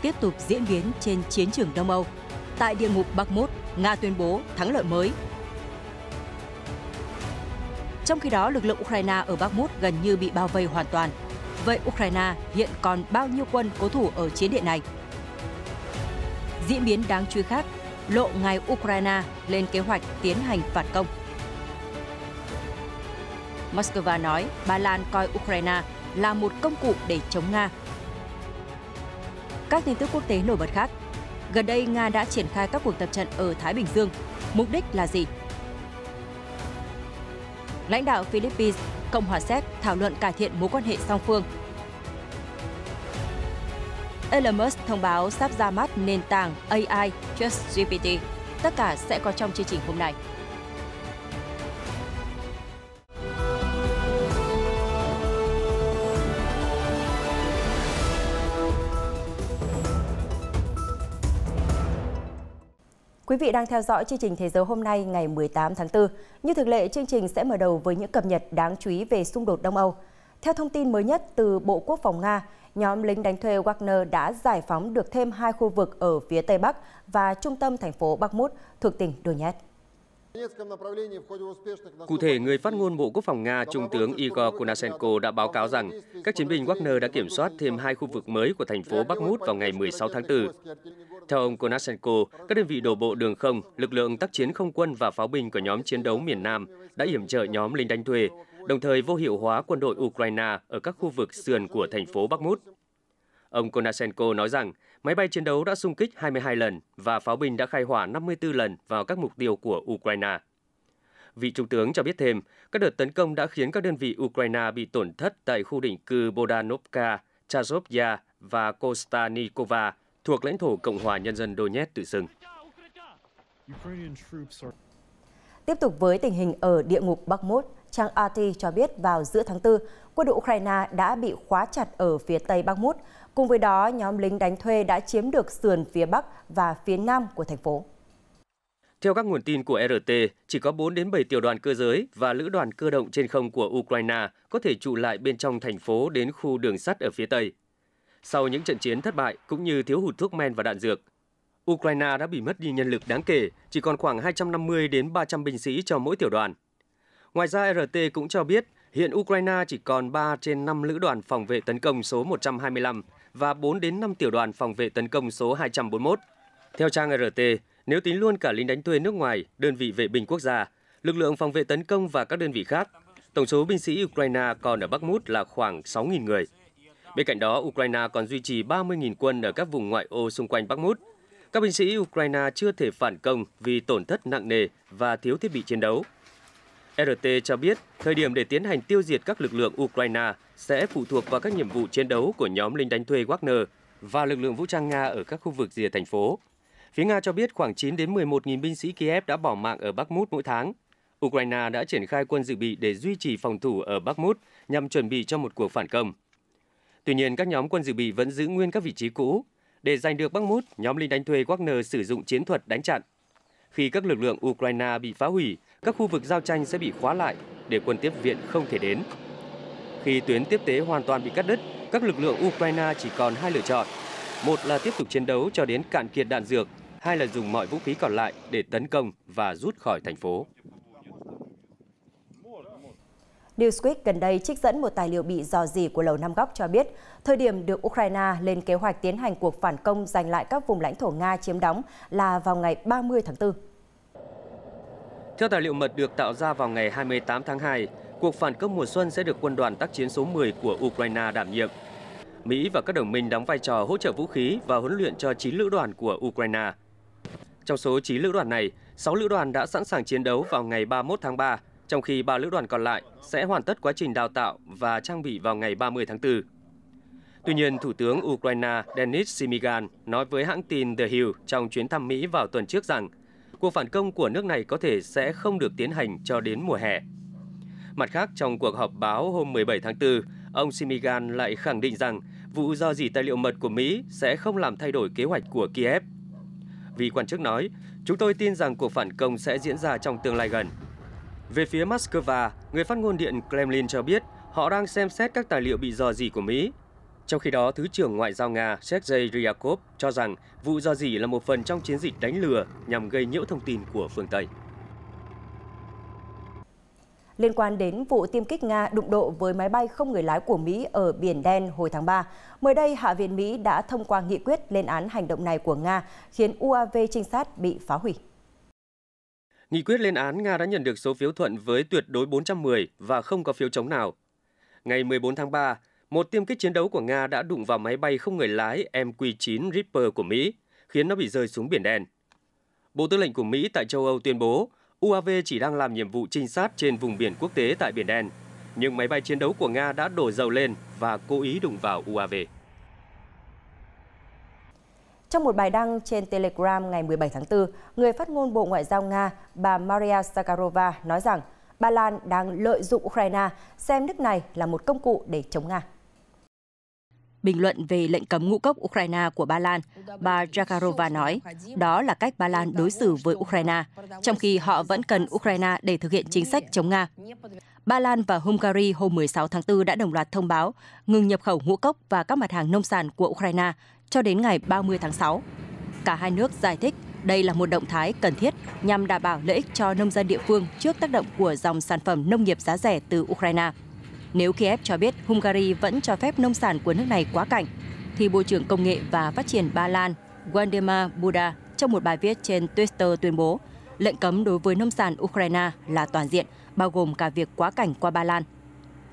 tiếp tục diễn biến trên chiến trường Đông Âu. Tại địa ngục Bakhmut, Nga tuyên bố thắng lợi mới. Trong khi đó, lực lượng Ukraine ở Bakhmut gần như bị bao vây hoàn toàn. Vậy Ukraine hiện còn bao nhiêu quân cố thủ ở chiến địa này? Diễn biến đáng chú ý khác, lộ ngày Ukraine lên kế hoạch tiến hành phản công. Moscow nói Ba Lan coi Ukraine là một công cụ để chống Nga. Các tin tức quốc tế nổi bật khác. Gần đây, Nga đã triển khai các cuộc tập trận ở Thái Bình Dương. Mục đích là gì? Lãnh đạo Philippines, Cộng hòa Séc thảo luận cải thiện mối quan hệ song phương. Elon Musk thông báo sắp ra mắt nền tảng AI ChatGPT. Tất cả sẽ có trong chương trình hôm nay. Quý vị đang theo dõi chương trình Thế giới hôm nay ngày 18 tháng 4. Như thường lệ, chương trình sẽ mở đầu với những cập nhật đáng chú ý về xung đột Đông Âu. Theo thông tin mới nhất từ Bộ Quốc phòng Nga, nhóm lính đánh thuê Wagner đã giải phóng được thêm 2 khu vực ở phía Tây Bắc và trung tâm thành phố Bakhmut thuộc tỉnh Donetsk. Cụ thể, người phát ngôn Bộ Quốc phòng Nga, Trung tướng Igor Konashenko đã báo cáo rằng các chiến binh Wagner đã kiểm soát thêm 2 khu vực mới của thành phố Bakhmut vào ngày 16 tháng 4. Theo ông Konashenko, các đơn vị đổ bộ đường không, lực lượng tác chiến không quân và pháo binh của nhóm chiến đấu miền Nam đã yểm trợ nhóm lính đánh thuê, đồng thời vô hiệu hóa quân đội Ukraine ở các khu vực sườn của thành phố Bakhmut. Ông Konashenko nói rằng máy bay chiến đấu đã xung kích 22 lần và pháo binh đã khai hỏa 54 lần vào các mục tiêu của Ukraine. Vị trung tướng cho biết thêm, các đợt tấn công đã khiến các đơn vị Ukraine bị tổn thất tại khu định cư Bodanovka, Chazovya và Kostanikova thuộc lãnh thổ Cộng hòa Nhân dân Donetsk tự xưng. Tiếp tục với tình hình ở địa ngục Bakhmut, trang RT cho biết vào giữa tháng 4, quân đội Ukraine đã bị khóa chặt ở phía Tây Bakhmut. Cùng với đó, nhóm lính đánh thuê đã chiếm được sườn phía Bắc và phía Nam của thành phố. Theo các nguồn tin của RT, chỉ có 4 đến 7 tiểu đoàn cơ giới và lữ đoàn cơ động trên không của Ukraine có thể trụ lại bên trong thành phố đến khu đường sắt ở phía Tây. Sau những trận chiến thất bại cũng như thiếu hụt thuốc men và đạn dược, Ukraine đã bị mất đi nhân lực đáng kể, chỉ còn khoảng 250 đến 300 binh sĩ cho mỗi tiểu đoàn. Ngoài ra, RT cũng cho biết hiện Ukraine chỉ còn 3 trên 5 lữ đoàn phòng vệ tấn công số 125 và 4 đến 5 tiểu đoàn phòng vệ tấn công số 241. Theo trang RT, nếu tính luôn cả lính đánh thuê nước ngoài, đơn vị vệ binh quốc gia, lực lượng phòng vệ tấn công và các đơn vị khác, tổng số binh sĩ Ukraine còn ở Bakhmut là khoảng 6.000 người. Bên cạnh đó, Ukraine còn duy trì 30.000 quân ở các vùng ngoại ô xung quanh Bakhmut. Các binh sĩ Ukraine chưa thể phản công vì tổn thất nặng nề và thiếu thiết bị chiến đấu. RT cho biết, thời điểm để tiến hành tiêu diệt các lực lượng Ukraine sẽ phụ thuộc vào các nhiệm vụ chiến đấu của nhóm lính đánh thuê Wagner và lực lượng vũ trang Nga ở các khu vực rìa thành phố. Phía Nga cho biết khoảng 9 đến 11.000 binh sĩ Kiev đã bỏ mạng ở Bakhmut mỗi tháng. Ukraine đã triển khai quân dự bị để duy trì phòng thủ ở Bakhmut nhằm chuẩn bị cho một cuộc phản công. Tuy nhiên, các nhóm quân dự bị vẫn giữ nguyên các vị trí cũ. Để giành được Bakhmut, nhóm lính đánh thuê Wagner sử dụng chiến thuật đánh chặn. Khi các lực lượng Ukraine bị phá hủy, các khu vực giao tranh sẽ bị khóa lại để quân tiếp viện không thể đến. Khi tuyến tiếp tế hoàn toàn bị cắt đứt, các lực lượng Ukraine chỉ còn 2 lựa chọn. Một là tiếp tục chiến đấu cho đến cạn kiệt đạn dược, hai là dùng mọi vũ khí còn lại để tấn công và rút khỏi thành phố. Newsweek gần đây trích dẫn một tài liệu bị rò rỉ của Lầu Năm Góc cho biết, thời điểm được Ukraine lên kế hoạch tiến hành cuộc phản công giành lại các vùng lãnh thổ Nga chiếm đóng là vào ngày 30 tháng 4. Theo tài liệu mật được tạo ra vào ngày 28 tháng 2, cuộc phản công mùa xuân sẽ được quân đoàn tác chiến số 10 của Ukraine đảm nhiệm. Mỹ và các đồng minh đóng vai trò hỗ trợ vũ khí và huấn luyện cho 9 lữ đoàn của Ukraine. Trong số 9 lữ đoàn này, 6 lữ đoàn đã sẵn sàng chiến đấu vào ngày 31 tháng 3, trong khi 3 lữ đoàn còn lại sẽ hoàn tất quá trình đào tạo và trang bị vào ngày 30 tháng 4. Tuy nhiên, Thủ tướng Ukraine Denis Shmyhal nói với hãng tin The Hill trong chuyến thăm Mỹ vào tuần trước rằng cuộc phản công của nước này có thể sẽ không được tiến hành cho đến mùa hè. Mặt khác, trong cuộc họp báo hôm 17 tháng 4, ông Shmyhal lại khẳng định rằng vụ rò rỉ tài liệu mật của Mỹ sẽ không làm thay đổi kế hoạch của Kiev. Vị quan chức nói, chúng tôi tin rằng cuộc phản công sẽ diễn ra trong tương lai gần. Về phía Moscow, người phát ngôn Điện Kremlin cho biết họ đang xem xét các tài liệu bị rò rỉ của Mỹ. Trong khi đó, Thứ trưởng Ngoại giao Nga Sergei Ryabkov cho rằng vụ rò rỉ là một phần trong chiến dịch đánh lừa nhằm gây nhiễu thông tin của phương Tây. Liên quan đến vụ tiêm kích Nga đụng độ với máy bay không người lái của Mỹ ở Biển Đen hồi tháng 3, mới đây Hạ viện Mỹ đã thông qua nghị quyết lên án hành động này của Nga, khiến UAV trinh sát bị phá hủy. Nghị quyết lên án Nga đã nhận được số phiếu thuận với tuyệt đối 410 và không có phiếu chống nào. Ngày 14 tháng 3, một tiêm kích chiến đấu của Nga đã đụng vào máy bay không người lái MQ-9 Reaper của Mỹ, khiến nó bị rơi xuống Biển Đen. Bộ Tư lệnh của Mỹ tại châu Âu tuyên bố UAV chỉ đang làm nhiệm vụ trinh sát trên vùng biển quốc tế tại Biển Đen, nhưng máy bay chiến đấu của Nga đã đổ dầu lên và cố ý đụng vào UAV. Trong một bài đăng trên Telegram ngày 17 tháng 4, người phát ngôn Bộ Ngoại giao Nga, bà Maria Zakharova nói rằng Ba Lan đang lợi dụng Ukraine, xem nước này là một công cụ để chống Nga. Bình luận về lệnh cấm ngũ cốc Ukraine của Ba Lan, bà Zakharova nói, đó là cách Ba Lan đối xử với Ukraine, trong khi họ vẫn cần Ukraine để thực hiện chính sách chống Nga. Ba Lan và Hungary hôm 16 tháng 4 đã đồng loạt thông báo ngừng nhập khẩu ngũ cốc và các mặt hàng nông sản của Ukraine cho đến ngày 30 tháng 6. Cả hai nước giải thích đây là một động thái cần thiết nhằm đảm bảo lợi ích cho nông dân địa phương trước tác động của dòng sản phẩm nông nghiệp giá rẻ từ Ukraine. Nếu Kiev cho biết Hungary vẫn cho phép nông sản của nước này quá cảnh, thì Bộ trưởng Công nghệ và Phát triển Ba Lan Waldemar Buda trong một bài viết trên Twitter tuyên bố lệnh cấm đối với nông sản Ukraine là toàn diện, bao gồm cả việc quá cảnh qua Ba Lan.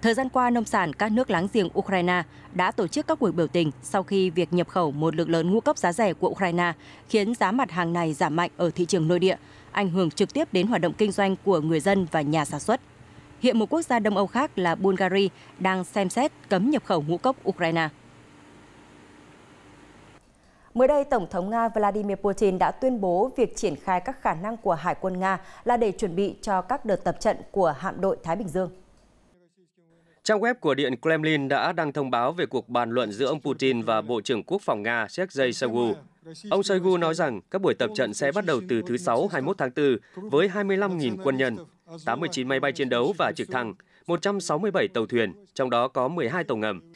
Thời gian qua, nông sản các nước láng giềng Ukraine đã tổ chức các cuộc biểu tình sau khi việc nhập khẩu một lượng lớn ngũ cốc giá rẻ của Ukraine khiến giá mặt hàng này giảm mạnh ở thị trường nội địa, ảnh hưởng trực tiếp đến hoạt động kinh doanh của người dân và nhà sản xuất. Hiện một quốc gia Đông Âu khác là Bulgaria đang xem xét cấm nhập khẩu ngũ cốc Ukraine. Mới đây, Tổng thống Nga Vladimir Putin đã tuyên bố việc triển khai các khả năng của Hải quân Nga là để chuẩn bị cho các đợt tập trận của hạm đội Thái Bình Dương. Trang web của Điện Kremlin đã đăng thông báo về cuộc bàn luận giữa ông Putin và Bộ trưởng Quốc phòng Nga Sergei Shoigu. Ông Shoigu nói rằng các buổi tập trận sẽ bắt đầu từ thứ Sáu 21 tháng 4 với 25.000 quân nhân, 89 máy bay chiến đấu và trực thăng, 167 tàu thuyền, trong đó có 12 tàu ngầm.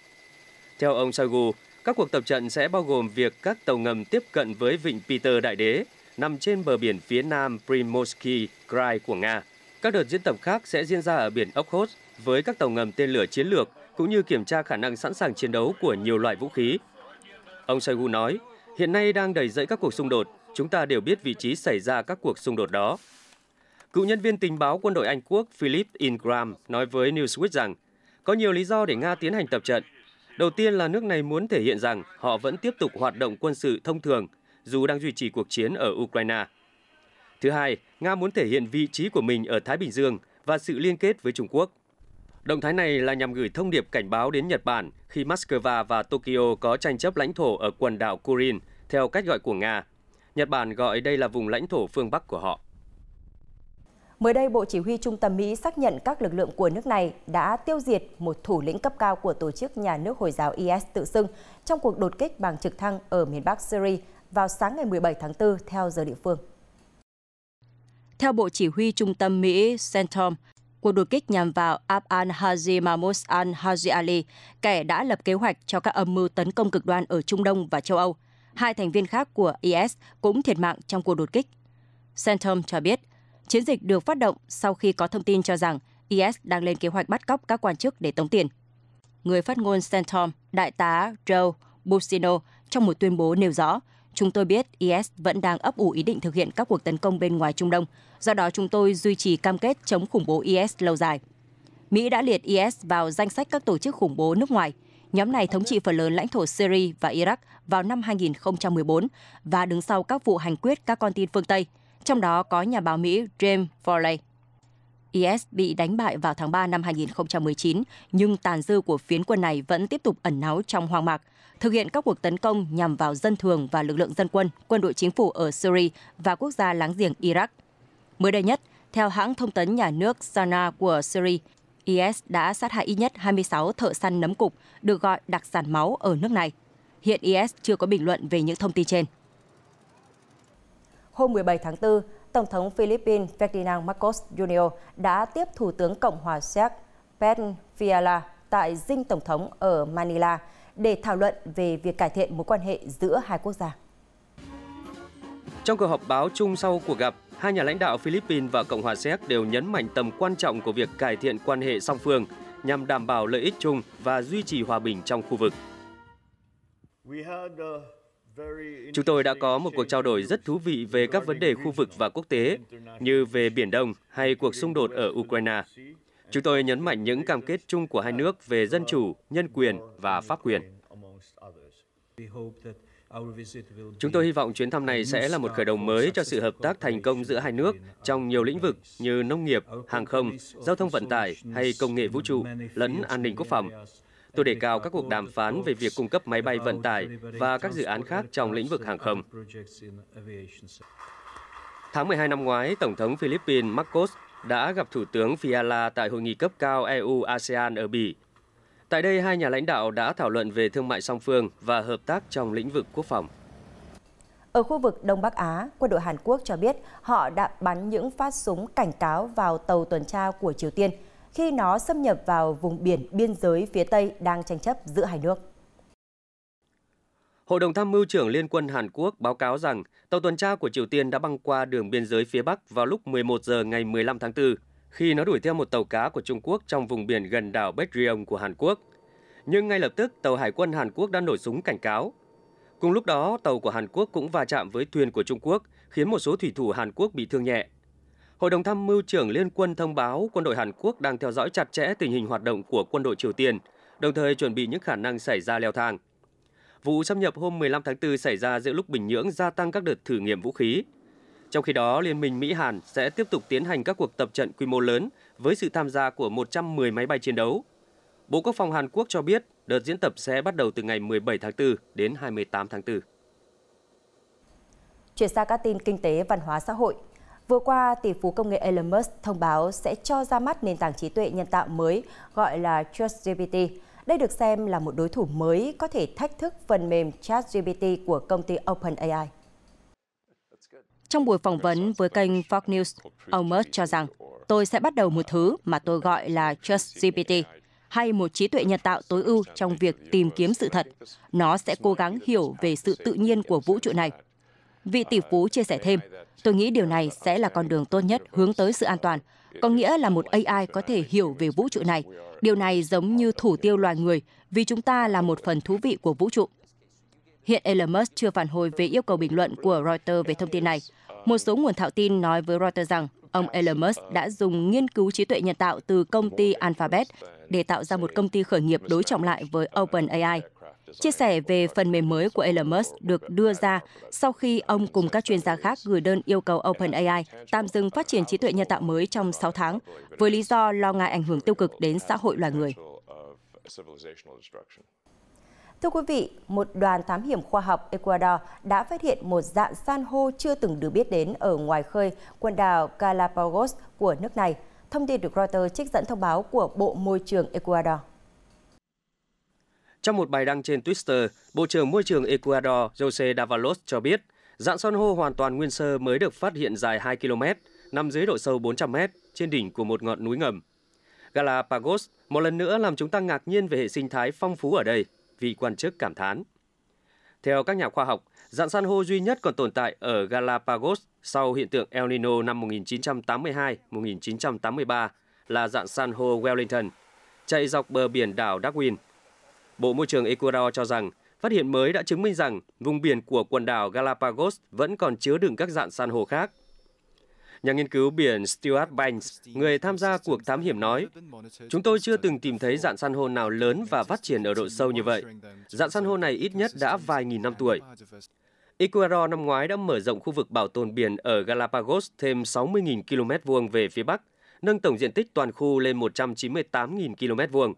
Theo ông Shoigu, các cuộc tập trận sẽ bao gồm việc các tàu ngầm tiếp cận với vịnh Peter Đại Đế, nằm trên bờ biển phía nam Primorsky Krai của Nga. Các đợt diễn tập khác sẽ diễn ra ở biển Okhotsk với các tàu ngầm tên lửa chiến lược, cũng như kiểm tra khả năng sẵn sàng chiến đấu của nhiều loại vũ khí. Ông Shoigu nói, hiện nay đang đầy dẫy các cuộc xung đột, chúng ta đều biết vị trí xảy ra các cuộc xung đột đó. Cựu nhân viên tình báo quân đội Anh Quốc Philip Ingram nói với Newsweek rằng, có nhiều lý do để Nga tiến hành tập trận. Đầu tiên là nước này muốn thể hiện rằng họ vẫn tiếp tục hoạt động quân sự thông thường, dù đang duy trì cuộc chiến ở Ukraine. Thứ hai, Nga muốn thể hiện vị trí của mình ở Thái Bình Dương và sự liên kết với Trung Quốc. Động thái này là nhằm gửi thông điệp cảnh báo đến Nhật Bản khi Moscow và Tokyo có tranh chấp lãnh thổ ở quần đảo Kuril, theo cách gọi của Nga. Nhật Bản gọi đây là vùng lãnh thổ phương Bắc của họ. Mới đây, Bộ Chỉ huy Trung tâm Mỹ xác nhận các lực lượng của nước này đã tiêu diệt một thủ lĩnh cấp cao của tổ chức nhà nước Hồi giáo IS tự xưng trong cuộc đột kích bằng trực thăng ở miền Bắc Syria vào sáng ngày 17 tháng 4 theo giờ địa phương. Theo Bộ Chỉ huy Trung tâm Mỹ CENTCOM, cuộc đột kích nhằm vào Abd al-Haji Mahmoud al-Haji Ali, kẻ đã lập kế hoạch cho các âm mưu tấn công cực đoan ở Trung Đông và châu Âu. Hai thành viên khác của IS cũng thiệt mạng trong cuộc đột kích. CENTCOM cho biết, chiến dịch được phát động sau khi có thông tin cho rằng IS đang lên kế hoạch bắt cóc các quan chức để tống tiền. Người phát ngôn CENTCOM, Đại tá Joe Busino, trong một tuyên bố nêu rõ, chúng tôi biết IS vẫn đang ấp ủ ý định thực hiện các cuộc tấn công bên ngoài Trung Đông, do đó chúng tôi duy trì cam kết chống khủng bố IS lâu dài. Mỹ đã liệt IS vào danh sách các tổ chức khủng bố nước ngoài. Nhóm này thống trị phần lớn lãnh thổ Syria và Iraq vào năm 2014 và đứng sau các vụ hành quyết các con tin phương Tây, trong đó có nhà báo Mỹ James Foley. IS bị đánh bại vào tháng 3 năm 2019, nhưng tàn dư của phiến quân này vẫn tiếp tục ẩn náu trong hoang mạc, thực hiện các cuộc tấn công nhằm vào dân thường và lực lượng dân quân, quân đội chính phủ ở Syria và quốc gia láng giềng Iraq. Mới đây nhất, theo hãng thông tấn nhà nước Sana của Syria, IS đã sát hại ít nhất 26 thợ săn nấm cục, được gọi đặc sản máu ở nước này. Hiện IS chưa có bình luận về những thông tin trên. Hôm 17 tháng 4, Tổng thống Philippines Ferdinand Marcos Jr. đã tiếp Thủ tướng Cộng hòa Séc Pet Fiala tại dinh Tổng thống ở Manila để thảo luận về việc cải thiện mối quan hệ giữa hai quốc gia. Trong cuộc họp báo chung sau cuộc gặp, hai nhà lãnh đạo Philippines và Cộng hòa Séc đều nhấn mạnh tầm quan trọng của việc cải thiện quan hệ song phương nhằm đảm bảo lợi ích chung và duy trì hòa bình trong khu vực. Chúng tôi đã có một cuộc trao đổi rất thú vị về các vấn đề khu vực và quốc tế, như về Biển Đông hay cuộc xung đột ở Ukraine. Chúng tôi nhấn mạnh những cam kết chung của hai nước về dân chủ, nhân quyền và pháp quyền. Chúng tôi hy vọng chuyến thăm này sẽ là một khởi đầu mới cho sự hợp tác thành công giữa hai nước trong nhiều lĩnh vực như nông nghiệp, hàng không, giao thông vận tải hay công nghệ vũ trụ, lẫn an ninh quốc phòng. Tôi đề cao các cuộc đàm phán về việc cung cấp máy bay vận tải và các dự án khác trong lĩnh vực hàng không. Tháng 12 năm ngoái, Tổng thống Philippines Marcos đã gặp Thủ tướng Fiala tại hội nghị cấp cao EU-ASEAN ở Bỉ. Tại đây, hai nhà lãnh đạo đã thảo luận về thương mại song phương và hợp tác trong lĩnh vực quốc phòng. Ở khu vực Đông Bắc Á, quân đội Hàn Quốc cho biết họ đã bắn những phát súng cảnh cáo vào tàu tuần tra của Triều Tiên khi nó xâm nhập vào vùng biển biên giới phía Tây đang tranh chấp giữa hai nước. Hội đồng Tham mưu trưởng Liên quân Hàn Quốc báo cáo rằng tàu tuần tra của Triều Tiên đã băng qua đường biên giới phía Bắc vào lúc 11 giờ ngày 15 tháng 4, khi nó đuổi theo một tàu cá của Trung Quốc trong vùng biển gần đảo Baekryong của Hàn Quốc. Nhưng ngay lập tức, tàu Hải quân Hàn Quốc đã nổ súng cảnh cáo. Cùng lúc đó, tàu của Hàn Quốc cũng va chạm với thuyền của Trung Quốc, khiến một số thủy thủ Hàn Quốc bị thương nhẹ. Hội đồng Tham mưu trưởng Liên quân thông báo quân đội Hàn Quốc đang theo dõi chặt chẽ tình hình hoạt động của quân đội Triều Tiên, đồng thời chuẩn bị những khả năng xảy ra leo thang. Vụ xâm nhập hôm 15 tháng 4 xảy ra giữa lúc Bình Nhưỡng gia tăng các đợt thử nghiệm vũ khí. Trong khi đó, Liên minh Mỹ-Hàn sẽ tiếp tục tiến hành các cuộc tập trận quy mô lớn với sự tham gia của 110 máy bay chiến đấu. Bộ Quốc phòng Hàn Quốc cho biết đợt diễn tập sẽ bắt đầu từ ngày 17 tháng 4 đến 28 tháng 4. Chuyển sang các tin kinh tế văn hóa xã hội. Vừa qua, tỷ phú công nghệ Elon Musk thông báo sẽ cho ra mắt nền tảng trí tuệ nhân tạo mới gọi là ChatGPT. Đây được xem là một đối thủ mới có thể thách thức phần mềm ChatGPT của công ty OpenAI. Trong buổi phỏng vấn với kênh Fox News, ông Musk cho rằng tôi sẽ bắt đầu một thứ mà tôi gọi là ChatGPT, hay một trí tuệ nhân tạo tối ưu trong việc tìm kiếm sự thật. Nó sẽ cố gắng hiểu về sự tự nhiên của vũ trụ này. Vị tỷ phú chia sẻ thêm, tôi nghĩ điều này sẽ là con đường tốt nhất hướng tới sự an toàn. Có nghĩa là một AI có thể hiểu về vũ trụ này. Điều này giống như thủ tiêu loài người vì chúng ta là một phần thú vị của vũ trụ. Hiện Elon Musk chưa phản hồi về yêu cầu bình luận của Reuters về thông tin này. Một số nguồn thạo tin nói với Reuters rằng ông Elon Musk đã dùng nghiên cứu trí tuệ nhân tạo từ công ty Alphabet để tạo ra một công ty khởi nghiệp đối trọng lại với OpenAI. Chia sẻ về phần mềm mới của Elon Musk được đưa ra sau khi ông cùng các chuyên gia khác gửi đơn yêu cầu OpenAI tạm dừng phát triển trí tuệ nhân tạo mới trong 6 tháng, với lý do lo ngại ảnh hưởng tiêu cực đến xã hội loài người. Thưa quý vị, một đoàn thám hiểm khoa học Ecuador đã phát hiện một rạn san hô chưa từng được biết đến ở ngoài khơi quần đảo Galápagos của nước này. Thông tin được Reuters trích dẫn thông báo của Bộ Môi trường Ecuador. Trong một bài đăng trên Twitter, Bộ trưởng Môi trường Ecuador José Dávalos cho biết, rạn san hô hoàn toàn nguyên sơ mới được phát hiện dài 2 km, nằm dưới độ sâu 400 m trên đỉnh của một ngọn núi ngầm. Galápagos một lần nữa làm chúng ta ngạc nhiên về hệ sinh thái phong phú ở đây, vị quan chức cảm thán. Theo các nhà khoa học, rạn san hô duy nhất còn tồn tại ở Galápagos sau hiện tượng El Nino năm 1982-1983 là rạn san hô Wellington, chạy dọc bờ biển đảo Darwin. Bộ Môi trường Ecuador cho rằng phát hiện mới đã chứng minh rằng vùng biển của quần đảo Galápagos vẫn còn chứa đựng các rạn san hô khác. Nhà nghiên cứu biển Stuart Banks, người tham gia cuộc thám hiểm nói, chúng tôi chưa từng tìm thấy rạn san hô nào lớn và phát triển ở độ sâu như vậy. Rạn san hô này ít nhất đã vài nghìn năm tuổi. Ecuador năm ngoái đã mở rộng khu vực bảo tồn biển ở Galápagos thêm 60.000 km² về phía Bắc, nâng tổng diện tích toàn khu lên 198.000 km²,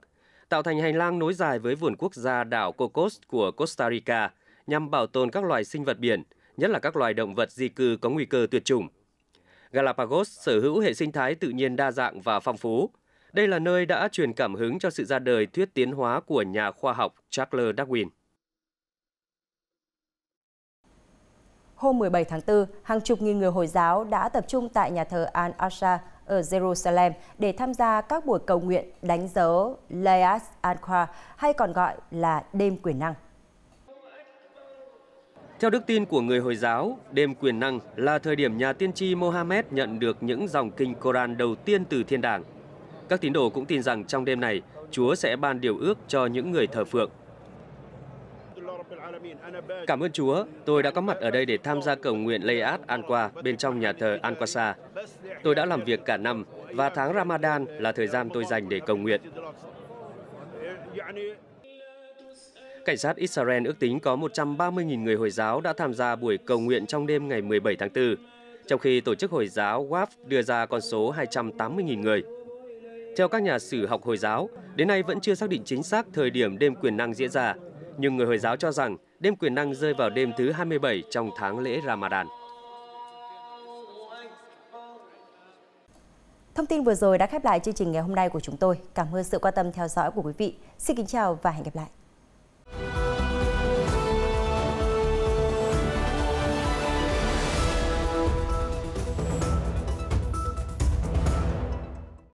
tạo thành hành lang nối dài với vườn quốc gia đảo Cocos của Costa Rica nhằm bảo tồn các loài sinh vật biển, nhất là các loài động vật di cư có nguy cơ tuyệt chủng. Galápagos sở hữu hệ sinh thái tự nhiên đa dạng và phong phú. Đây là nơi đã truyền cảm hứng cho sự ra đời thuyết tiến hóa của nhà khoa học Charles Darwin. Hôm 17 tháng 4, hàng chục nghìn người Hồi giáo đã tập trung tại nhà thờ Al-Aqsa ở Jerusalem để tham gia các buổi cầu nguyện đánh dấu Laylat al-Qadr, hay còn gọi là đêm quyền năng. Theo đức tin của người Hồi giáo, đêm quyền năng là thời điểm nhà tiên tri Mohammed nhận được những dòng kinh Koran đầu tiên từ thiên đàng. Các tín đồ cũng tin rằng trong đêm này, Chúa sẽ ban điều ước cho những người thờ phượng. Cảm ơn Chúa, tôi đã có mặt ở đây để tham gia cầu nguyện Laylat al-Qadr bên trong nhà thờ Al-Aqsa. Tôi đã làm việc cả năm và tháng Ramadan là thời gian tôi dành để cầu nguyện. Cảnh sát Israel ước tính có 130.000 người Hồi giáo đã tham gia buổi cầu nguyện trong đêm ngày 17 tháng 4, trong khi tổ chức Hồi giáo Waqf đưa ra con số 280.000 người. Theo các nhà sử học Hồi giáo, đến nay vẫn chưa xác định chính xác thời điểm đêm quyền năng diễn ra, nhưng người Hồi giáo cho rằng đêm quyền năng rơi vào đêm thứ 27 trong tháng lễ Ramadan. Thông tin vừa rồi đã khép lại chương trình ngày hôm nay của chúng tôi. Cảm ơn sự quan tâm theo dõi của quý vị. Xin kính chào và hẹn gặp lại.